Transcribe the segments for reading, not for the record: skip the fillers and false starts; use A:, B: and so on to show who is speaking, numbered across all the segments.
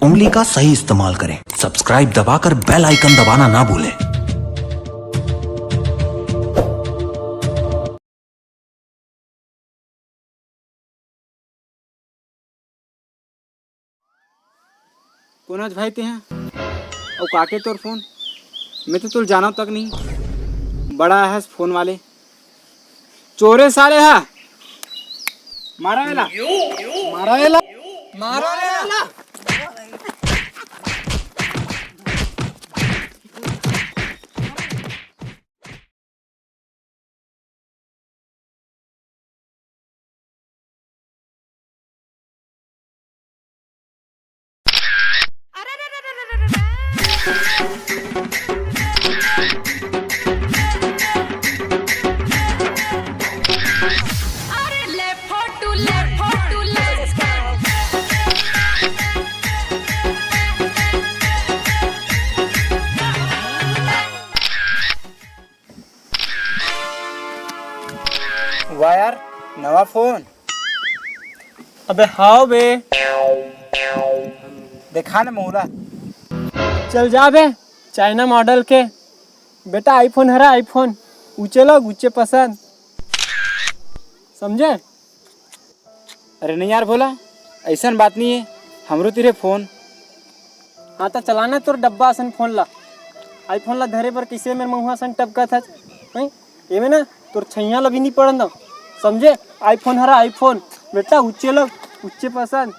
A: उंगली का सही इस्तेमाल करें। सब्सक्राइब दबाकर बेल आइकन दबाना ना भूलें।
B: कोनाज भाई ते हैं और काके तोर फोन मैं तो तुल जाना तक नहीं बड़ा है फोन वाले चोरे साले है मारा एला मारा एला मारा एला वाह यार नवा फोन
C: अबे हाँ बे
B: देखा ना मोहरा
C: चल जा बे चाइना मॉडल के बेटा आईफोन हरा आईफोन ऊंचे लोग ऊंचे पसंद समझे।
B: अरे नहीं यार बोला ऐसा बात नहीं है हमरो तेरे फोन
C: हाँ तो चलाना तोर डब्बा सन फोन ला आईफोन ला धरे पर किसे मेरे मुँह सन टपका था ये में ना तोर छैया ला भी नहीं पड़न दो समझे। आईफोन हरा आईफोन बेटा ऊंचे लोग ऊंचे पसंद।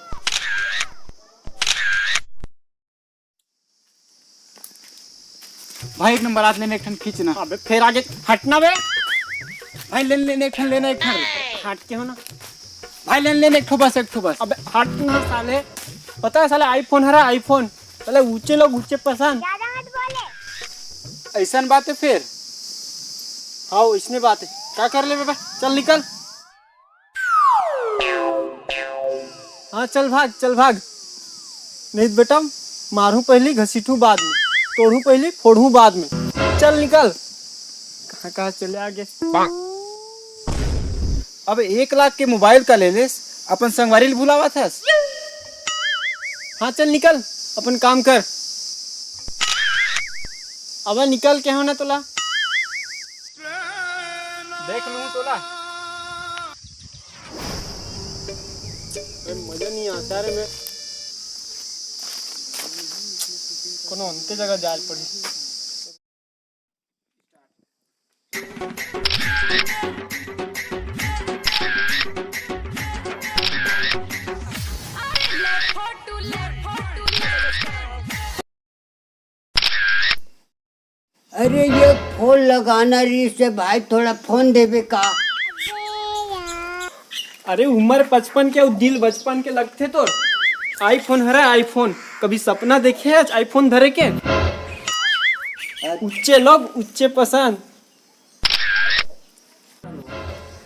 B: भाई एक नंबर हाथ लेने एक ठन खींचना
C: अबे फिर आगे हटना बे
B: भाई लेने एक ठन लेना एक ठन
C: हट के हो ना
B: भाई लेने एक ठो बस
C: अबे हटना साले पता है साले आईफोन हरा आईफोन साले ऊंचे लोग ऊंचे पसंद।
B: ऐसा बात है फिर
C: हाँ इसने बात है क्या कर ले बेटा चल निकल हाँ चल भाग नहीं बेटा मारू पहले घसीटू बाद में तोड़ू पहले फोड़ू बाद में चल निकल कहाँ चले आगे।
B: अब 1 लाख के मोबाइल का ले लेस अपन संगवारी बुलावा था।
C: हाँ चल निकल अपन काम कर अब निकल के हो ना तोला
B: देख लूं तोला
C: मजा नहीं आता रे मैं कोनो अंते जगह जाल पड़ी।
D: अरे ये फोन लगाना रही से भाई थोड़ा फोन देवे का।
C: अरे उम्र 55 के दिल बचपन के लगते तो आईफोन हरा आईफोन कभी सपना देखे आज आईफोन धरे के ऊंचे लोग ऊंचे पसंद।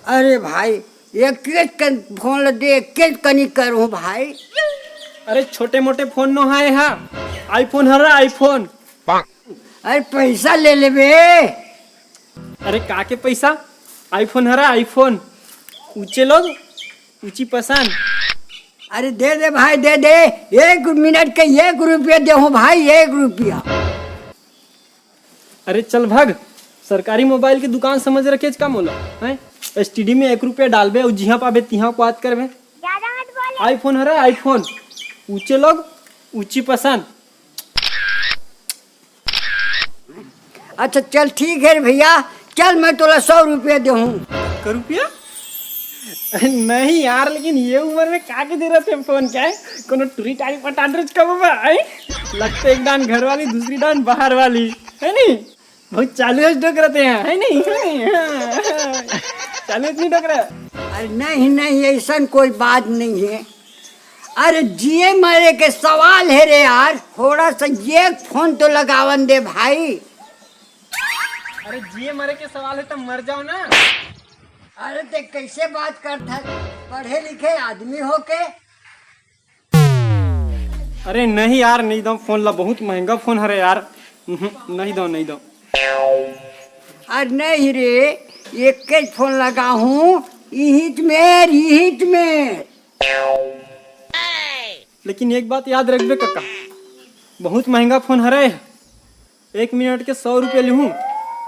D: अरे भाई एक फोन दे एक कनी करूँ भाई।
C: अरे छोटे मोटे फोन नो है हा आईफोन हरा आईफोन।
D: अरे पैसा ले ले बे।
C: अरे का के पैसा आईफोन हरा आईफोन ऊंचे लोग ऊंची पसंद।
D: अरे दे दे भाई दे दे 1 मिनट के 1 रुपया दे हूँ भाई 1 रुपया।
C: अरे चल भाग सरकारी मोबाइल की दुकान समझ रखे का मोला है एसटीडी में 1 रुपया डालबे और जिहा पाबे तिहा बात करबे। आईफोन हरा आईफोन ऊंचे लोग ऊंची पसंद।
D: अच्छा चल ठीक है भैया चल मैं तोला 100 रुपया दे हूँ।
C: रुपया नहीं यार लेकिन ये उम्र में का के दे रहे थे फोन क्या है कोनो टूरी टारी पटांड्रज कब है लगते एक डान घर वाली दूसरी डान बाहर वाली है नहीं बहुत चालू डोक रहते हैं है नहीं चालू नहीं डोक रहे।
D: अरे नहीं ऐसा कोई बात नहीं है। अरे जिए मरे के सवाल है रे यार थोड़ा सा ये फोन तो लगावन दे भाई।
C: अरे जिए मरे के सवाल है तो मर जाओ ना।
D: अरे ते कैसे बात करता पढ़े लिखे आदमी हो के।
C: अरे नहीं यार नहीं दो फोन ला बहुत महंगा फोन है यार नहीं दो।
D: अरे नहीं रे एक फोन लगा हूँ यही में
C: लेकिन एक बात याद रखबे काका, बहुत महंगा फोन हरे, 1 मिनट के 100 रुपये लूँ।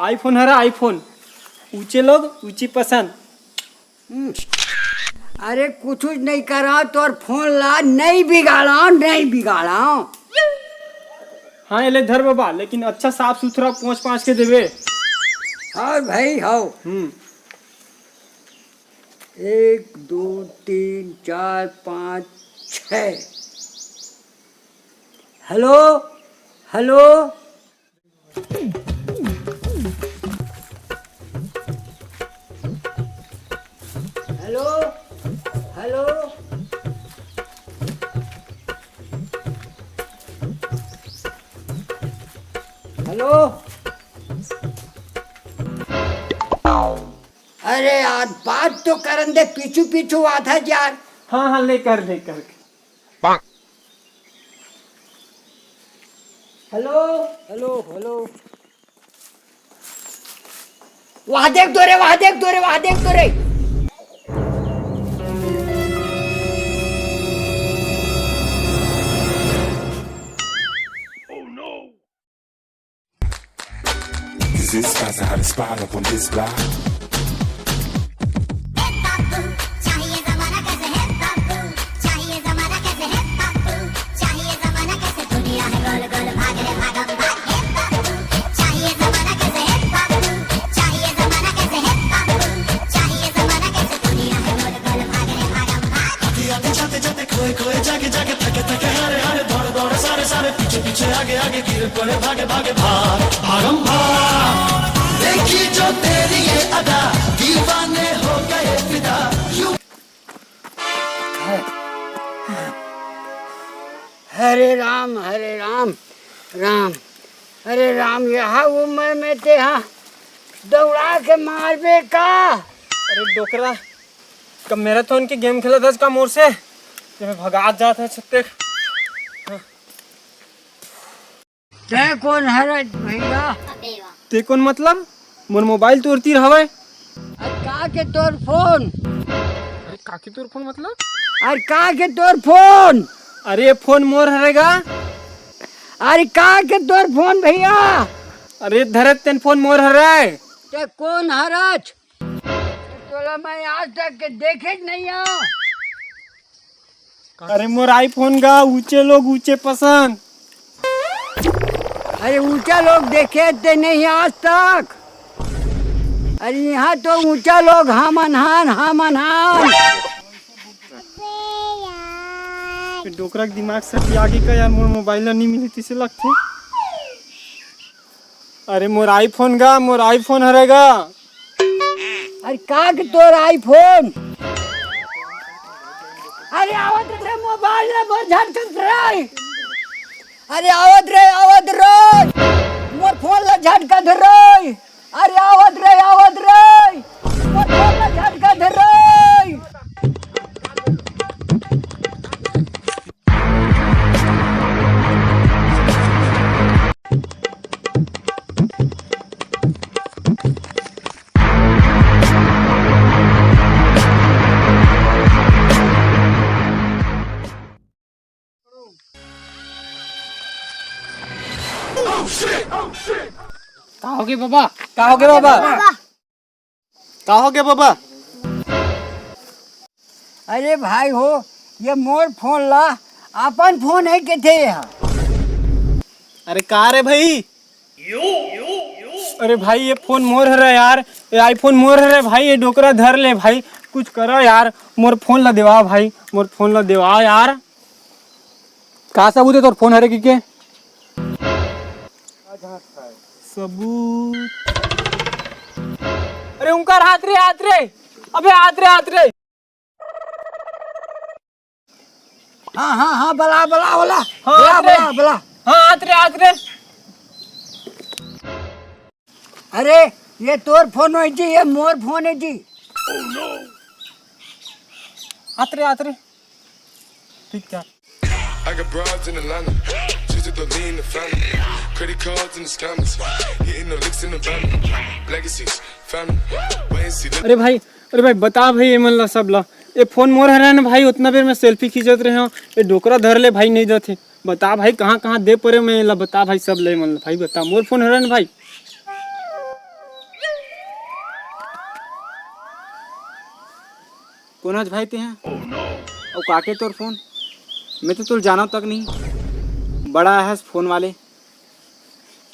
C: आईफोन हरा आईफोन, ऊंचे लोग ऊंची पसंद।
D: अरे कुछ नहीं करा तो फोन ला, नहीं बिगाड़ा नहीं बिगाड़ा।
C: हाँ ये ले धर बाबा, लेकिन अच्छा साफ सुथरा पोंछ के देवे।
D: हाँ भाई हाँ। 1 2 3 4 5 6। Hello hello hello hello hello. अरे यार बात तो करन दे, पीछू पीछू आता यार।
C: हाँ हाँ लेकर
D: हेलो हेलो हेलो। वहां देख दो रे, वहां देख दो रे, वहां देख दो रे।
E: This is Casa had a spot up on this block.
F: चाहिए जमाना कैसे है बाबू, चाहिए जमाना कैसे है बाबू, चाहिए जमाना कैसे दुनिया है गोल गोल भाग रे भागम भाग है बाबू, चाहिए जमाना कैसे है बाबू, चाहिए जमाना कैसे है बाबू, चाहिए जमाना कैसे दुनिया है गोल गोल भाग रे भागम भाग।
G: आगे जाते जाते खोए खोए जागे जागे थके थके हारे हारे दौड़ दौड़ सारे सारे पीछे पीछे आगे आगे गिर पड़े भागे भागे भाग भागम भाग। देखी जो तेरी ये अदा, दीवाने हो गए फिदा।
D: हरे राम राम हरे राम। यहाँ उम्र में ते हाँ दौड़ा के मारबे का।
C: अरे डोकरा, कब मैराथन की गेम खेला था इसका मोर से, जब मैं भगा जाता है छत्ते।
D: ते कौन हरे भैया?
C: ते कौन मतलब? मोर मोबाइल तोड़ती हवे।
D: का के तोर फोन?
C: अरे काकी तोर फोन मतलब?
D: अरे का के तोर फोन?
C: अरे फोन मोर हरेगा।
D: अरे का के तोर फोन भैया?
C: अरे धरत तेन फोन मोर हरे।
D: ते कौन हरच? तोला मैं आज तक के देखे नहीं हूँ।
C: अरे मोर आईफोन का ऊंचे लोग ऊंचे पसंद।
D: अरे ऊंचा लोग देखे थे नहीं आज तक। अरे यहाँ तो ऊंचा लोग हम अनहान।
C: डोकरा के दिमाग से आगे का यार, मोर मोबाइल नहीं मिली तिसे लगती। अरे मोर आईफोन का, मोर आईफोन हरेगा।
D: अरे का के तोर आईफोन? अरे आवत रे मोबाइल रे मोर झटकत रे। अरे आवत रे मोर फोन ला झटकत रे। अरे आवत रे मोर फोन ला झटकत रे।
C: कहोगे बाबा? कहोगे बाबा?
D: अरे भाई हो, ये मोर फोन ला, अपन फोन है के थे यहाँ।
C: अरे का रे भाई? अरे भाई ये फोन मोर हरे यार, ये आईफोन मोर हरे भाई। ये डोकरा धर ले भाई, कुछ करो यार, मोर फोन ला देवा भाई, मोर फोन ला देवा यार।
B: का सबूत है तोर फोन हरे की के?
C: सबूत? अरे उनका हाथ रे, अबे हाथ रे।
D: हाँ बला
C: हाँ हाथ रे।
D: अरे ये तोर फोन है जी, ये मोर फोन है जी।
C: हाथ रे। ठीक क्या?
E: I got broads in Atlanta, just to lean the family. Credit cards and the scammers, hitting the licks in the van. Legacies, family, wait and see.
C: अरे भाई बता भाई ये मतलब सब ला ये फोन मोर हरा ना भाई, उतना बेर में सेल्फी खींचत रहे हो, ये डोकरा धर ले भाई नहीं देते। बता भाई कहाँ कहाँ दे परे मैं ला, बता भाई सब ले मन भाई, बता मोर फोन हरा ना भाई।
B: कोनच भाई ते हैं और काके तोर फोन, मैं तो तुल जाना तक नहीं। बड़ा है फोन वाले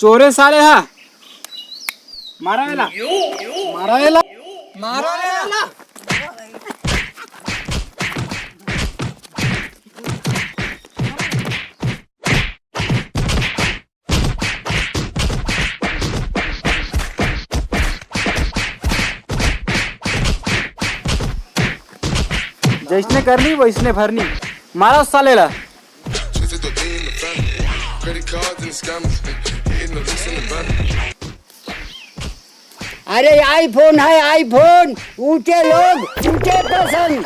B: चोरे साले हा, मारा एला
D: मारा एला मारा एला।
B: जैसने करनी वैसने भरनी, मारा उस साले ला।
E: Twisted the lean in the family. Credit cards and the scammers. Hitting the lease in the van.
D: अरे आईफोन है आईफोन, ऊंचे लोग ऊंचे पसंद।